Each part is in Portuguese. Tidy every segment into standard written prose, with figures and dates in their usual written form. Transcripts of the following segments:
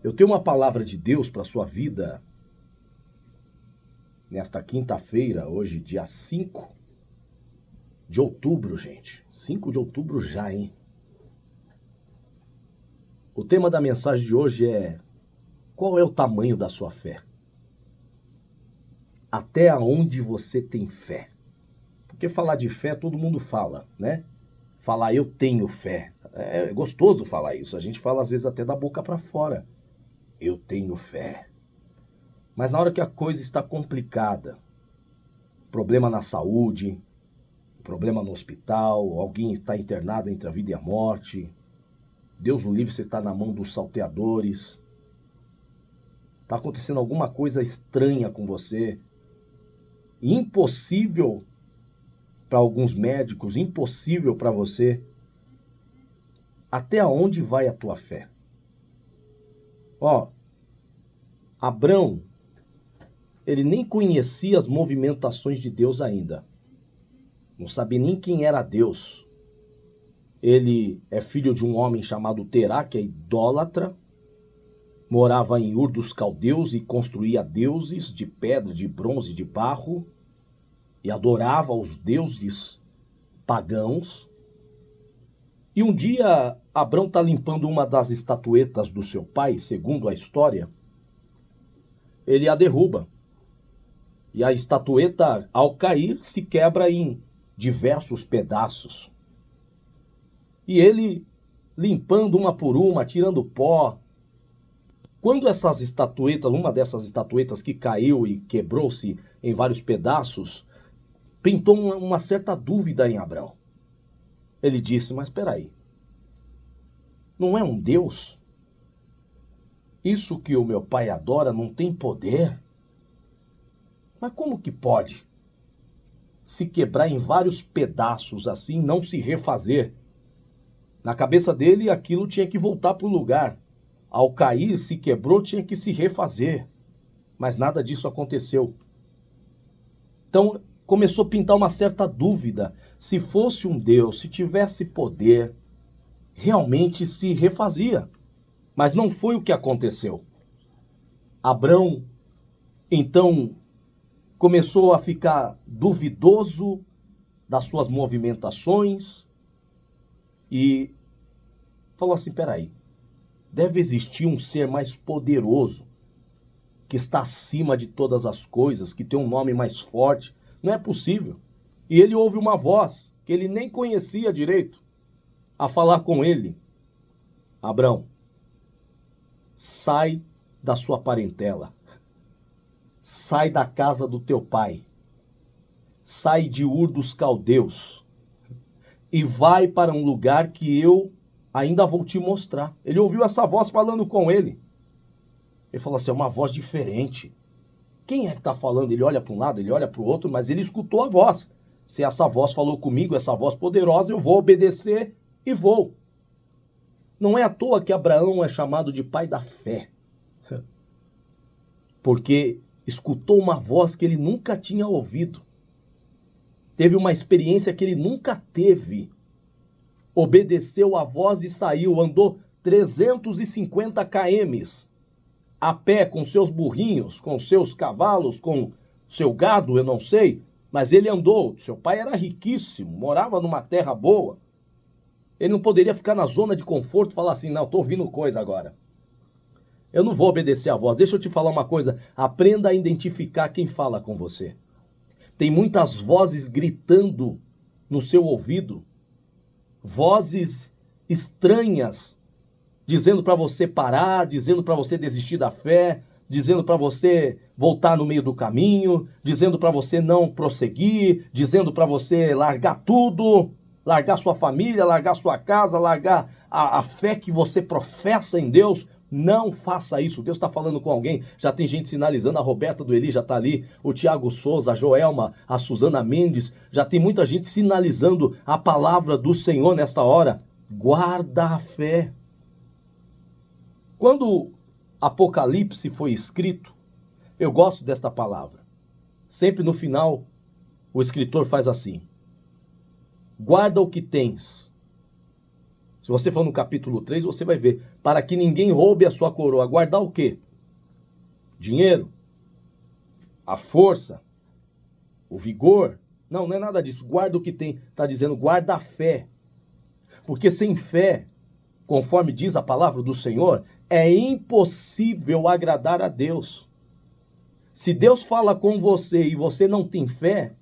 Eu tenho uma palavra de Deus para a sua vida nesta quinta-feira, hoje, dia 5 de outubro, gente. 5 de outubro já, hein? O tema da mensagem de hoje é: qual é o tamanho da sua fé? Até onde você tem fé? Porque falar de fé todo mundo fala, né? Falar eu tenho fé. É gostoso falar isso. A gente fala às vezes até da boca para fora. Eu tenho fé. Mas na hora que a coisa está complicada, problema na saúde, problema no hospital, alguém está internado entre a vida e a morte, Deus o livre, você está na mão dos salteadores, está acontecendo alguma coisa estranha com você, impossível para alguns médicos, impossível para você. Até onde vai a tua fé? Abrão, ele nem conhecia as movimentações de Deus ainda. Não sabia nem quem era Deus. Ele é filho de um homem chamado Terá, que é idólatra, morava em Ur dos Caldeus e construía deuses de pedra, de bronze, de barro, e adorava os deuses pagãos. E um dia, Abrão está limpando uma das estatuetas do seu pai, segundo a história, ele a derruba. E a estatueta, ao cair, se quebra em diversos pedaços. E ele, limpando uma por uma, tirando pó. Quando essas estatuetas, uma dessas estatuetas que caiu e quebrou-se em vários pedaços, pintou uma certa dúvida em Abrão. Ele disse, mas espera aí, não é um Deus? Isso que o meu pai adora não tem poder? Mas como que pode se quebrar em vários pedaços assim, não se refazer? Na cabeça dele, aquilo tinha que voltar para o lugar. Ao cair, se quebrou, tinha que se refazer. Mas nada disso aconteceu. Então, começou a pintar uma certa dúvida. Se fosse um Deus, se tivesse poder, realmente se refazia. Mas não foi o que aconteceu. Abrão, então, começou a ficar duvidoso das suas movimentações e falou assim, peraí, deve existir um ser mais poderoso, que está acima de todas as coisas, que tem um nome mais forte. Não é possível. E ele ouve uma voz que ele nem conhecia direito, a falar com ele. Abrão, sai da sua parentela. Sai da casa do teu pai. Sai de Ur dos Caldeus. E vai para um lugar que eu ainda vou te mostrar. Ele ouviu essa voz falando com ele. Ele falou assim, é uma voz diferente. Quem é que está falando? Ele olha para um lado, ele olha para o outro, mas ele escutou a voz. Se essa voz falou comigo, essa voz poderosa, eu vou obedecer e vou. Não é à toa que Abraão é chamado de pai da fé. Porque escutou uma voz que ele nunca tinha ouvido. Teve uma experiência que ele nunca teve. Obedeceu a voz e saiu, andou 350 km a pé com seus burrinhos, com seus cavalos, com seu gado, eu não sei, mas ele andou. Seu pai era riquíssimo, morava numa terra boa. Ele não poderia ficar na zona de conforto e falar assim, não, estou ouvindo coisa agora. Eu não vou obedecer a voz. Deixa eu te falar uma coisa, aprenda a identificar quem fala com você. Tem muitas vozes gritando no seu ouvido, vozes estranhas, dizendo para você parar, dizendo para você desistir da fé, dizendo para você voltar no meio do caminho, dizendo para você não prosseguir, dizendo para você largar tudo, largar sua família, largar sua casa, largar a fé que você professa em Deus. Não faça isso. Deus está falando com alguém. Já tem gente sinalizando, a Roberta do Eli já está ali, o Tiago Souza, a Joelma, a Suzana Mendes, já tem muita gente sinalizando a palavra do Senhor nesta hora. Guarda a fé. Quando Apocalipse foi escrito, eu gosto desta palavra. Sempre no final, o escritor faz assim: guarda o que tens, Se você for no capítulo 3, você vai ver. Para que ninguém roube a sua coroa. Guardar o quê? Dinheiro? A força? O vigor? Não, não é nada disso. Guarda o que tem. Está dizendo, guarda a fé. Porque sem fé, conforme diz a palavra do Senhor, é impossível agradar a Deus. Se Deus fala com você e você não tem fé,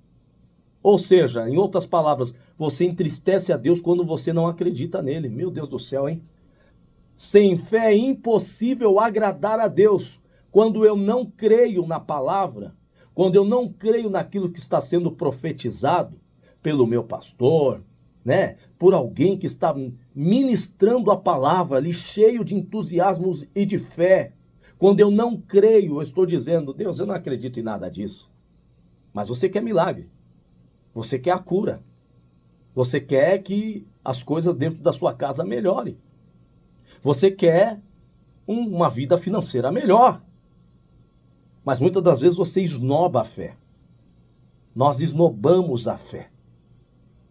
ou seja, em outras palavras, você entristece a Deus quando você não acredita nele. Meu Deus do céu, hein? Sem fé é impossível agradar a Deus. Quando eu não creio na palavra, quando eu não creio naquilo que está sendo profetizado pelo meu pastor, né? Por alguém que está ministrando a palavra ali, cheio de entusiasmos e de fé. Quando eu não creio, eu estou dizendo, Deus, eu não acredito em nada disso. Mas você quer milagre. Você quer a cura. Você quer que as coisas dentro da sua casa melhorem. Você quer uma vida financeira melhor. Mas muitas das vezes você esnoba a fé. Nós esnobamos a fé.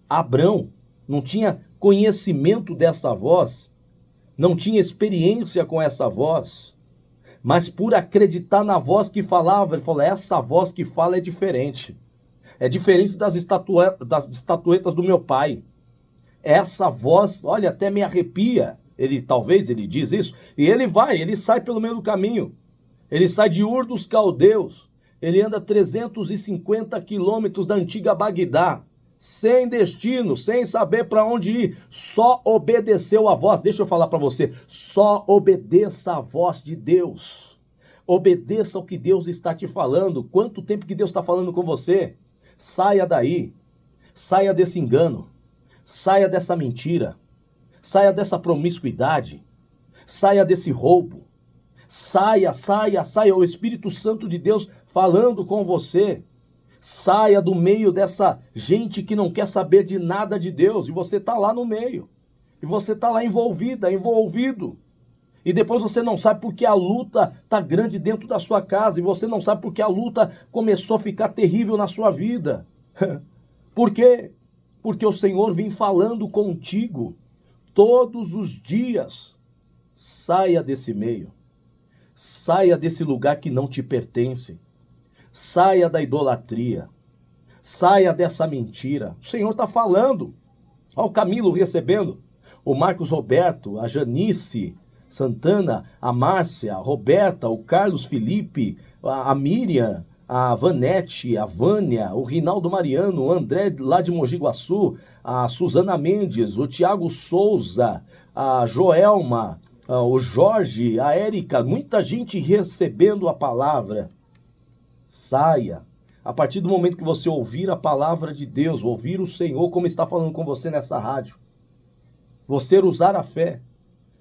Abrão não tinha conhecimento dessa voz, não tinha experiência com essa voz, mas por acreditar na voz que falava, ele falou, essa voz que fala é diferente. É diferente das estatuetas do meu pai. Essa voz, olha, até me arrepia. Talvez ele diz isso. E ele sai pelo meio do caminho. Ele sai de Ur dos Caldeus. Ele anda 350 quilômetros da antiga Bagdá. Sem destino, sem saber para onde ir. Só obedeceu a voz. Deixa eu falar para você. Só obedeça a voz de Deus. Obedeça o que Deus está te falando. Quanto tempo que Deus está falando com você? Saia daí, saia desse engano, saia dessa mentira, saia dessa promiscuidade, saia desse roubo, saia, o Espírito Santo de Deus falando com você, saia do meio dessa gente que não quer saber de nada de Deus, e você está lá no meio, e você está lá envolvido, e depois você não sabe porque a luta está grande dentro da sua casa, e você não sabe porque a luta começou a ficar terrível na sua vida. Por quê? Porque o Senhor vem falando contigo todos os dias. Saia desse meio, saia desse lugar que não te pertence, saia da idolatria, saia dessa mentira. O Senhor está falando. Olha o Camilo recebendo, o Marcos Roberto, a Janice Santana, a Márcia, a Roberta, o Carlos Felipe, a Miriam, a Vanete, a Vânia, o Rinaldo Mariano, o André lá de Mogi Guaçu, a Suzana Mendes, o Tiago Souza, a Joelma, o Jorge, a Érica, muita gente recebendo a palavra. Saia. A partir do momento que você ouvir a palavra de Deus, ouvir o Senhor como está falando com você nessa rádio, você usar a fé,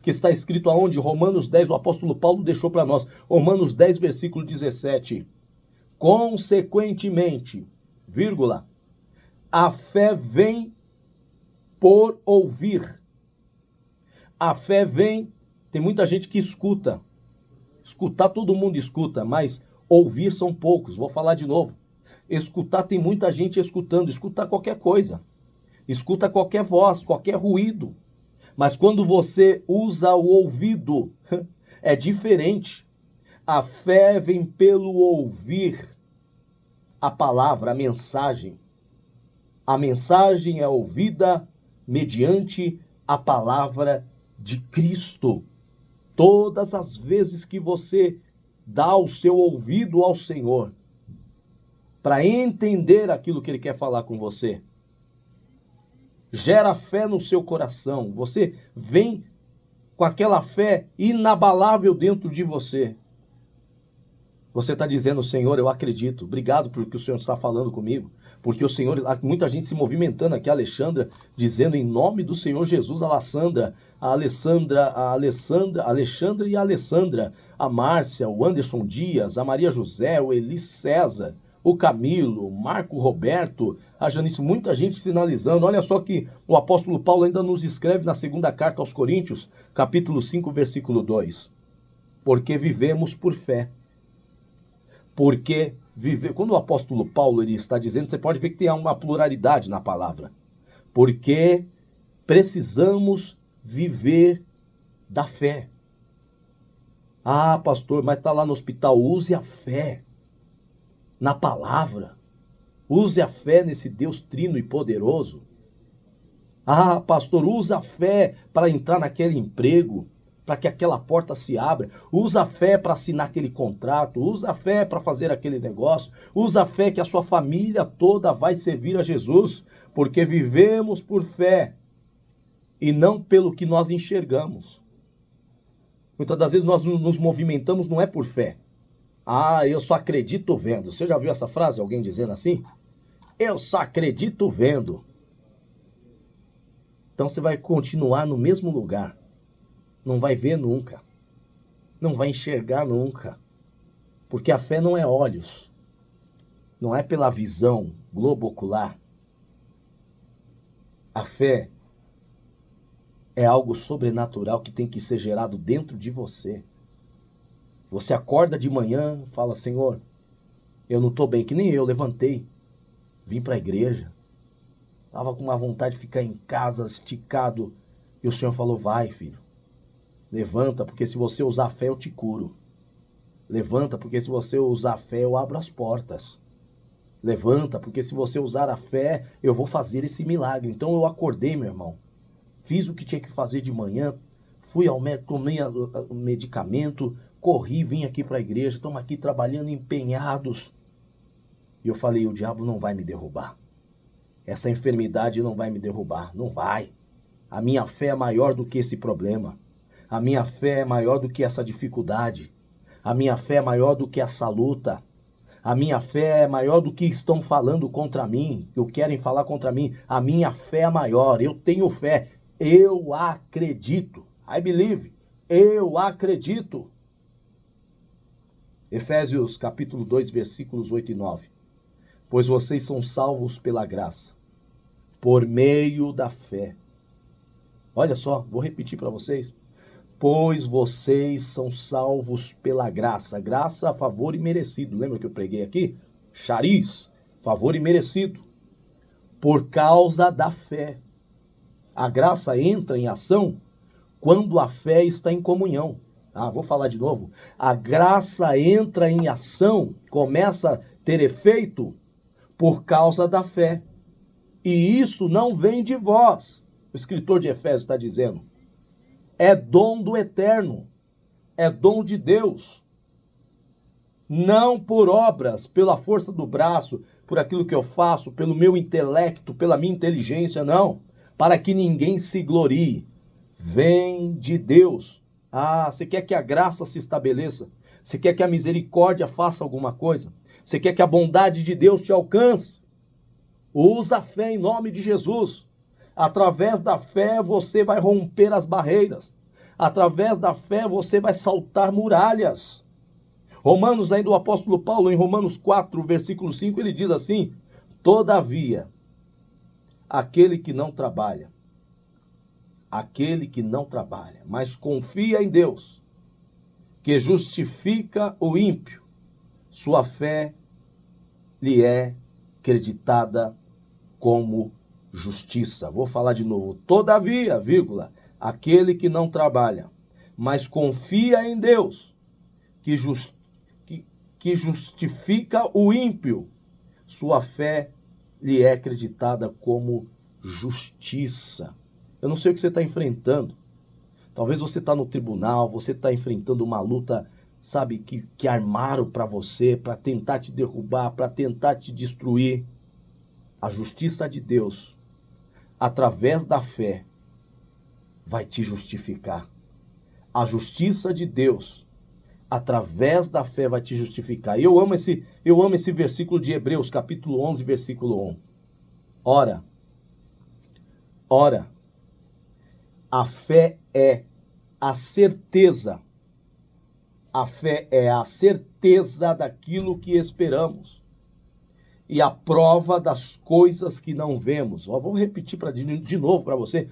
que está escrito aonde? Romanos 10, o apóstolo Paulo deixou para nós. Romanos 10, versículo 17. Consequentemente, vírgula, a fé vem por ouvir. A fé vem, tem muita gente que escuta. Escutar todo mundo escuta, mas ouvir são poucos. Vou falar de novo. Escutar tem muita gente escutando. Escutar qualquer coisa. Escuta qualquer voz, qualquer ruído. Mas quando você usa o ouvido, é diferente. A fé vem pelo ouvir a palavra, a mensagem. A mensagem é ouvida mediante a palavra de Cristo. Todas as vezes que você dá o seu ouvido ao Senhor, para entender aquilo que Ele quer falar com você, gera fé no seu coração. Você vem com aquela fé inabalável dentro de você. Você está dizendo, Senhor, eu acredito. Obrigado por que o Senhor está falando comigo. Porque o Senhor, muita gente se movimentando aqui, a Alexandra, dizendo em nome do Senhor Jesus, a Alexandra e a Alessandra, a Márcia, o Anderson Dias, a Maria José, o Eli César, o Camilo, o Marco Roberto, a Janice, muita gente sinalizando. Olha só que o apóstolo Paulo ainda nos escreve na segunda carta aos Coríntios, capítulo 5, versículo 2. Porque vivemos por fé. Porque viver, quando o apóstolo Paulo ele está dizendo, você pode ver que tem uma pluralidade na palavra. Porque precisamos viver da fé. Ah, pastor, mas está lá no hospital. Use a fé na palavra. Use a fé nesse Deus trino e poderoso. Ah, pastor, usa a fé para entrar naquele emprego, para que aquela porta se abra. Usa a fé para assinar aquele contrato. Usa a fé para fazer aquele negócio. Usa a fé que a sua família toda vai servir a Jesus, porque vivemos por fé e não pelo que nós enxergamos. Muitas das vezes nós nos movimentamos não é por fé. Ah, eu só acredito vendo. Você já viu essa frase? Alguém dizendo assim? Eu só acredito vendo. Então você vai continuar no mesmo lugar. Não vai ver nunca. Não vai enxergar nunca. Porque a fé não é olhos. Não é pela visão globo-ocular. A fé é algo sobrenatural que tem que ser gerado dentro de você. Você acorda de manhã e fala, Senhor, eu não estou bem, que nem eu, levantei, vim para a igreja, estava com uma vontade de ficar em casa, esticado, e o Senhor falou, vai filho, levanta, porque se você usar a fé eu te curo. Levanta, porque se você usar a fé eu abro as portas. Levanta, porque se você usar a fé eu vou fazer esse milagre. Então eu acordei, meu irmão, fiz o que tinha que fazer de manhã, fui ao médico, tomei o medicamento, corri, vim aqui para a igreja, estamos aqui trabalhando empenhados. E eu falei, o diabo não vai me derrubar. Essa enfermidade não vai me derrubar, não vai. A minha fé é maior do que esse problema. A minha fé é maior do que essa dificuldade. A minha fé é maior do que essa luta. A minha fé é maior do que estão falando contra mim, que querem falar contra mim. A minha fé é maior, eu tenho fé. Eu acredito. I believe. Eu acredito. Efésios capítulo 2, versículos 8 e 9. Pois vocês são salvos pela graça, por meio da fé. Olha só, vou repetir para vocês. Pois vocês são salvos pela graça. Graça, favor e merecido. Lembra que eu preguei aqui? Chariz, favor e merecido. Por causa da fé. A graça entra em ação quando a fé está em comunhão. Ah, vou falar de novo. A graça entra em ação, começa a ter efeito por causa da fé. E isso não vem de vós. O escritor de Efésios está dizendo. É dom do eterno. É dom de Deus. Não por obras, pela força do braço, por aquilo que eu faço, pelo meu intelecto, pela minha inteligência, não. Para que ninguém se glorie. Vem de Deus. Ah, você quer que a graça se estabeleça? Você quer que a misericórdia faça alguma coisa? Você quer que a bondade de Deus te alcance? Usa a fé em nome de Jesus. Através da fé você vai romper as barreiras. Através da fé você vai saltar muralhas. Romanos, ainda o apóstolo Paulo, em Romanos 4, versículo 5, ele diz assim, todavia, aquele que não trabalha, mas confia em Deus, que justifica o ímpio, sua fé lhe é creditada como justiça. Vou falar de novo. Todavia, vírgula, aquele que não trabalha, mas confia em Deus, que justifica o ímpio, sua fé lhe é creditada como justiça. Eu não sei o que você está enfrentando. Talvez você está no tribunal, você está enfrentando uma luta, sabe, que armaram para você, para tentar te derrubar, para tentar te destruir. A justiça de Deus, através da fé, vai te justificar. A justiça de Deus, através da fé, vai te justificar. E eu amo esse versículo de Hebreus, capítulo 11, versículo 1. Ora, a fé é a certeza. A fé é a certeza daquilo que esperamos e a prova das coisas que não vemos. Vou repetir de novo para você.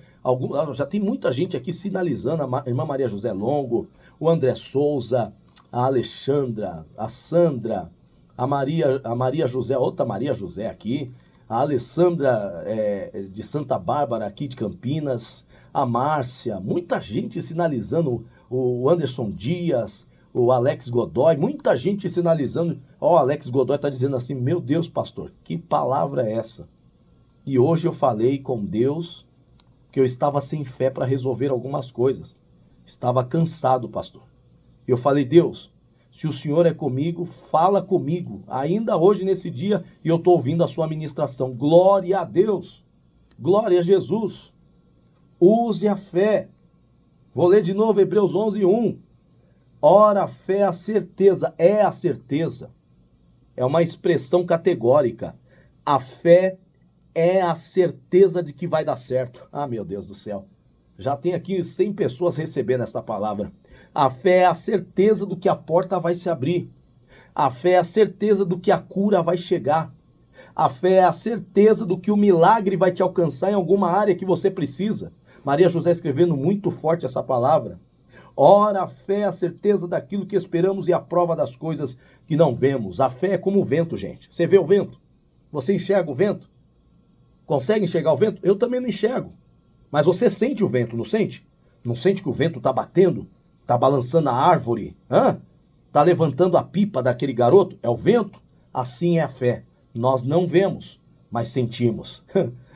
Já tem muita gente aqui sinalizando, a irmã Maria José Longo, o André Souza, a Alexandra, a Sandra, a Maria José, outra Maria José aqui, a Alessandra de Santa Bárbara, aqui de Campinas, a Márcia, muita gente sinalizando, o Anderson Dias, o Alex Godoy, muita gente sinalizando. Ó, o Alex Godoy está dizendo assim, meu Deus, pastor, que palavra é essa? E hoje eu falei com Deus que eu estava sem fé para resolver algumas coisas. Estava cansado, pastor. Eu falei, Deus, se o Senhor é comigo, fala comigo. Ainda hoje, nesse dia, e eu estou ouvindo a sua ministração. Glória a Deus. Glória a Jesus. Use a fé. Vou ler de novo Hebreus 11:1. Ora, a fé é a certeza. É a certeza. É uma expressão categórica. A fé é a certeza de que vai dar certo. Ah, meu Deus do céu. Já tem aqui 100 pessoas recebendo esta palavra. A fé é a certeza do que a porta vai se abrir. A fé é a certeza do que a cura vai chegar. A fé é a certeza do que o milagre vai te alcançar em alguma área que você precisa. Maria José escrevendo muito forte essa palavra. Ora, a fé é a certeza daquilo que esperamos e a prova das coisas que não vemos. A fé é como o vento, gente. Você vê o vento? Você enxerga o vento? Consegue enxergar o vento? Eu também não enxergo. Mas você sente o vento, não sente? Não sente que o vento está batendo? Está balançando a árvore? Está levantando a pipa daquele garoto? É o vento? Assim é a fé. Nós não vemos, mas sentimos.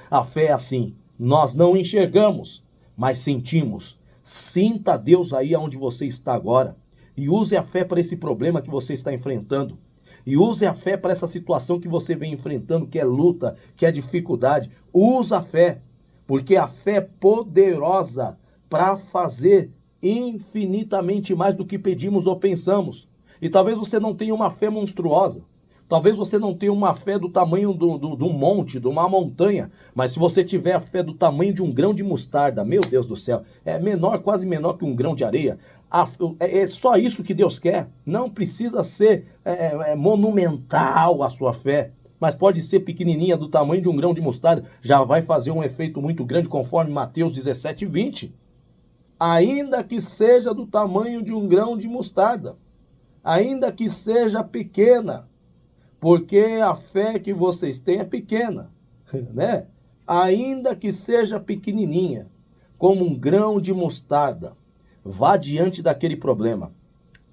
A fé é assim. Nós não enxergamos, mas sentimos. Sinta Deus aí onde você está agora. E use a fé para esse problema que você está enfrentando. E use a fé para essa situação que você vem enfrentando, que é luta, que é dificuldade. Usa a fé. Porque a fé é poderosa para fazer infinitamente mais do que pedimos ou pensamos. E talvez você não tenha uma fé monstruosa. Talvez você não tenha uma fé do tamanho de um monte, de uma montanha. Mas se você tiver a fé do tamanho de um grão de mostarda, meu Deus do céu, é menor, quase menor que um grão de areia. É só isso que Deus quer. Não precisa ser monumental a sua fé. Mas pode ser pequenininha, do tamanho de um grão de mostarda, já vai fazer um efeito muito grande, conforme Mateus 17:20. Ainda que seja do tamanho de um grão de mostarda, ainda que seja pequena, porque a fé que vocês têm é pequena, né? Ainda que seja pequenininha, como um grão de mostarda, vá diante daquele problema,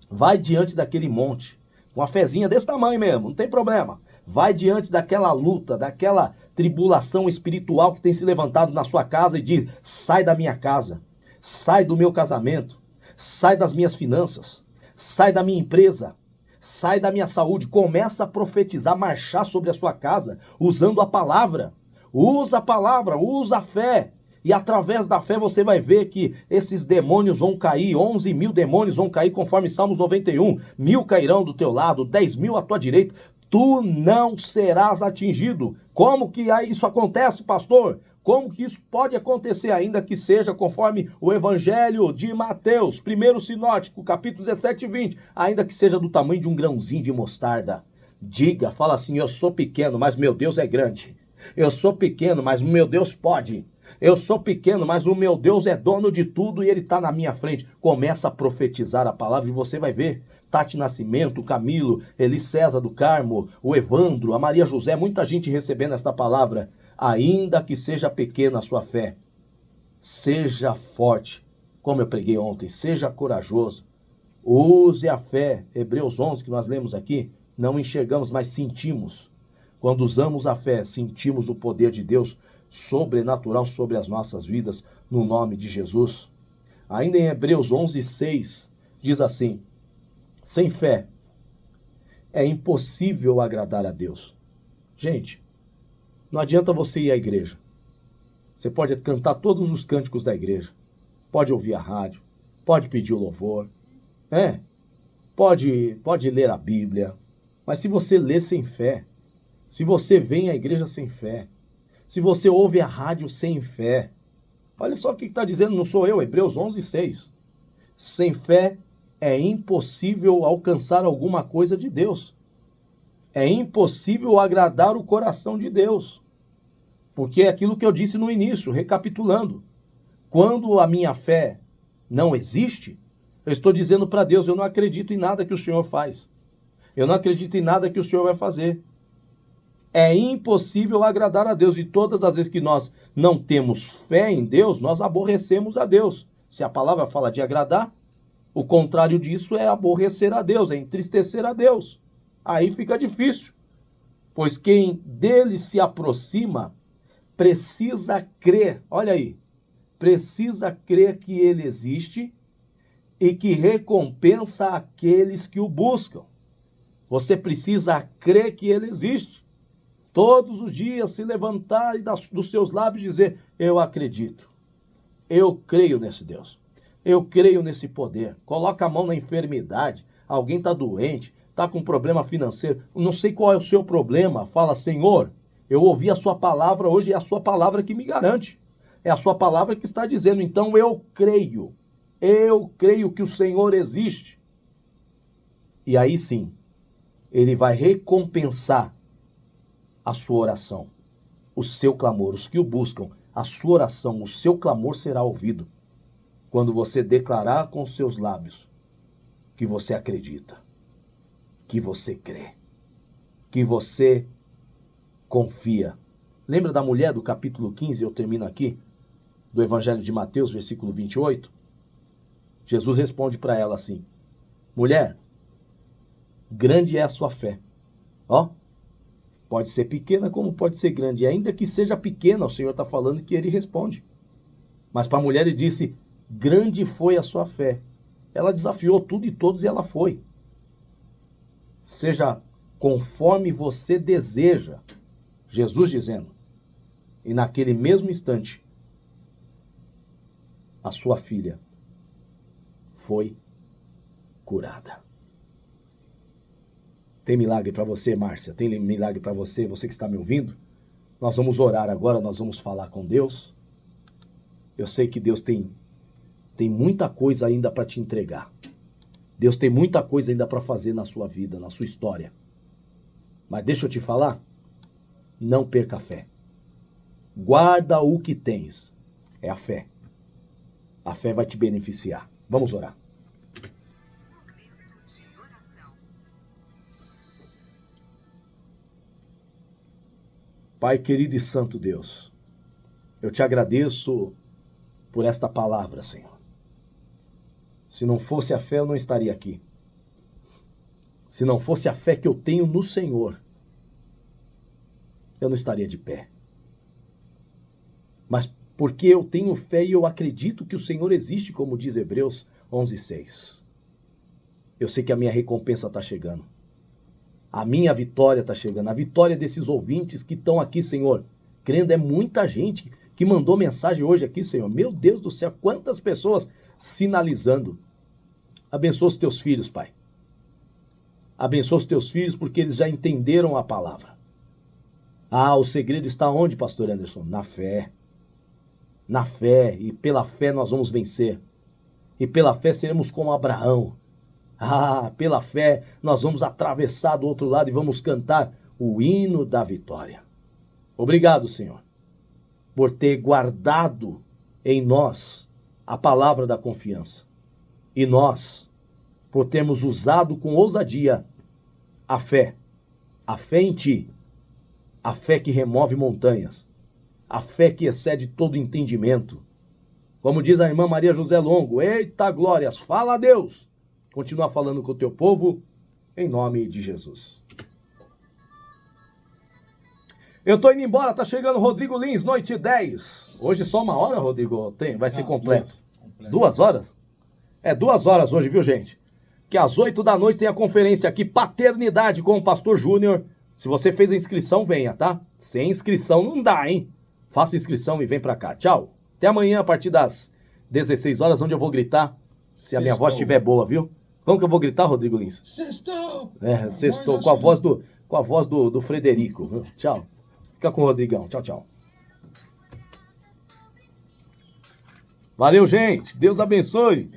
vai diante daquele monte, com uma fezinha desse tamanho mesmo, não tem problema. Vai diante daquela luta, daquela tribulação espiritual que tem se levantado na sua casa e diz, sai da minha casa, sai do meu casamento, sai das minhas finanças, sai da minha empresa, sai da minha saúde. Começa a profetizar, marchar sobre a sua casa, usando a palavra. Usa a palavra, usa a fé. E através da fé você vai ver que esses demônios vão cair, 11.000 demônios vão cair, conforme Salmos 91. 1.000 cairão do teu lado, 10.000 à tua direita. Tu não serás atingido. Como que isso acontece, pastor? Como que isso pode acontecer, ainda que seja conforme o Evangelho de Mateus, 1º Sinótico, capítulo 17:20, ainda que seja do tamanho de um grãozinho de mostarda? Diga, fala assim, eu sou pequeno, mas meu Deus é grande. Eu sou pequeno, mas o meu Deus pode. Eu sou pequeno, mas o meu Deus é dono de tudo e ele está na minha frente. Começa a profetizar a palavra e você vai ver. Tati Nascimento, o Camilo, Eli César do Carmo, o Evandro, a Maria José, muita gente recebendo esta palavra. Ainda que seja pequena a sua fé, seja forte, como eu preguei ontem, seja corajoso. Use a fé. Hebreus 11, que nós lemos aqui, não enxergamos, mas sentimos. Quando usamos a fé, sentimos o poder de Deus sobrenatural sobre as nossas vidas, no nome de Jesus. Ainda em Hebreus 11:6, diz assim, sem fé é impossível agradar a Deus. Gente, não adianta você ir à igreja. Você pode cantar todos os cânticos da igreja, pode ouvir a rádio, pode pedir o louvor, pode ler a Bíblia, mas se você lê sem fé, se você vem à igreja sem fé, se você ouve a rádio sem fé, olha só o que está dizendo, não sou eu, Hebreus 11:6. Sem fé é impossível alcançar alguma coisa de Deus. É impossível agradar o coração de Deus. Porque é aquilo que eu disse no início, recapitulando. Quando a minha fé não existe, eu estou dizendo para Deus, eu não acredito em nada que o Senhor faz. Eu não acredito em nada que o Senhor vai fazer. É impossível agradar a Deus. E todas as vezes que nós não temos fé em Deus, nós aborrecemos a Deus. Se a palavra fala de agradar, o contrário disso é aborrecer a Deus, é entristecer a Deus. Aí fica difícil. Pois quem dele se aproxima precisa crer, olha aí, precisa crer que ele existe e que recompensa aqueles que o buscam. Você precisa crer que ele existe. Todos os dias se levantar e dos seus lábios dizer, eu acredito, eu creio nesse Deus, eu creio nesse poder. Coloca a mão na enfermidade, alguém está doente, está com problema financeiro, não sei qual é o seu problema, fala, Senhor, eu ouvi a sua palavra hoje, é a sua palavra que me garante, é a sua palavra que está dizendo, então eu creio que o Senhor existe. E aí sim, ele vai recompensar a sua oração, o seu clamor, os que o buscam, a sua oração, o seu clamor será ouvido quando você declarar com os seus lábios que você acredita, que você crê, que você confia. Lembra da mulher do capítulo 15, eu termino aqui, do Evangelho de Mateus, versículo 28? Jesus responde para ela assim, mulher, grande é a sua fé. Ó, pode ser pequena como pode ser grande. E ainda que seja pequena, o Senhor está falando que ele responde. Mas para a mulher ele disse, grande foi a sua fé. Ela desafiou tudo e todos e ela foi. Seja conforme você deseja. Jesus dizendo. E naquele mesmo instante, a sua filha foi curada. Tem milagre para você, Márcia? Tem milagre para você, você que está me ouvindo? Nós vamos orar agora, nós vamos falar com Deus. Eu sei que Deus tem muita coisa ainda para te entregar. Deus tem muita coisa ainda para fazer na sua vida, na sua história. Mas deixa eu te falar, não perca a fé. Guarda o que tens, é a fé. A fé vai te beneficiar. Vamos orar. Pai querido e santo Deus, eu te agradeço por esta palavra, Senhor. Se não fosse a fé, eu não estaria aqui. Se não fosse a fé que eu tenho no Senhor, eu não estaria de pé. Mas porque eu tenho fé e eu acredito que o Senhor existe, como diz Hebreus 11:6. Eu sei que a minha recompensa está chegando. A minha vitória está chegando, a vitória desses ouvintes que estão aqui, Senhor, crendo, é muita gente que mandou mensagem hoje aqui, Senhor. Meu Deus do céu, quantas pessoas sinalizando. Abençoa os teus filhos, Pai. Abençoa os teus filhos porque eles já entenderam a palavra. Ah, o segredo está onde, pastor Anderson? Na fé. Na fé, e pela fé nós vamos vencer. E pela fé seremos como Abraão. Ah, pela fé nós vamos atravessar do outro lado e vamos cantar o hino da vitória. Obrigado, Senhor, por ter guardado em nós a palavra da confiança. E nós, por termos usado com ousadia a fé em Ti, a fé que remove montanhas, a fé que excede todo entendimento. Como diz a irmã Maria José Longo, eita glórias, fala a Deus. Continua falando com o teu povo, em nome de Jesus. Eu tô indo embora, tá chegando Rodrigo Lins, noite 10. Hoje só 1 hora, Rodrigo, vai ser completo. 2 horas? É 2 horas hoje, viu, gente? Que às 8 da noite tem a conferência aqui, Paternidade com o Pastor Júnior. Se você fez a inscrição, venha, tá? Sem inscrição não dá, hein? Faça inscrição e vem pra cá. Tchau. Até amanhã, a partir das 16 horas, onde eu vou gritar, se a minha voz estiver boa, viu? Como que eu vou gritar, Rodrigo Lins? Sextou! É, sextou, com a voz do Frederico. Viu? Tchau. Fica com o Rodrigão. Tchau, tchau. Valeu, gente. Deus abençoe.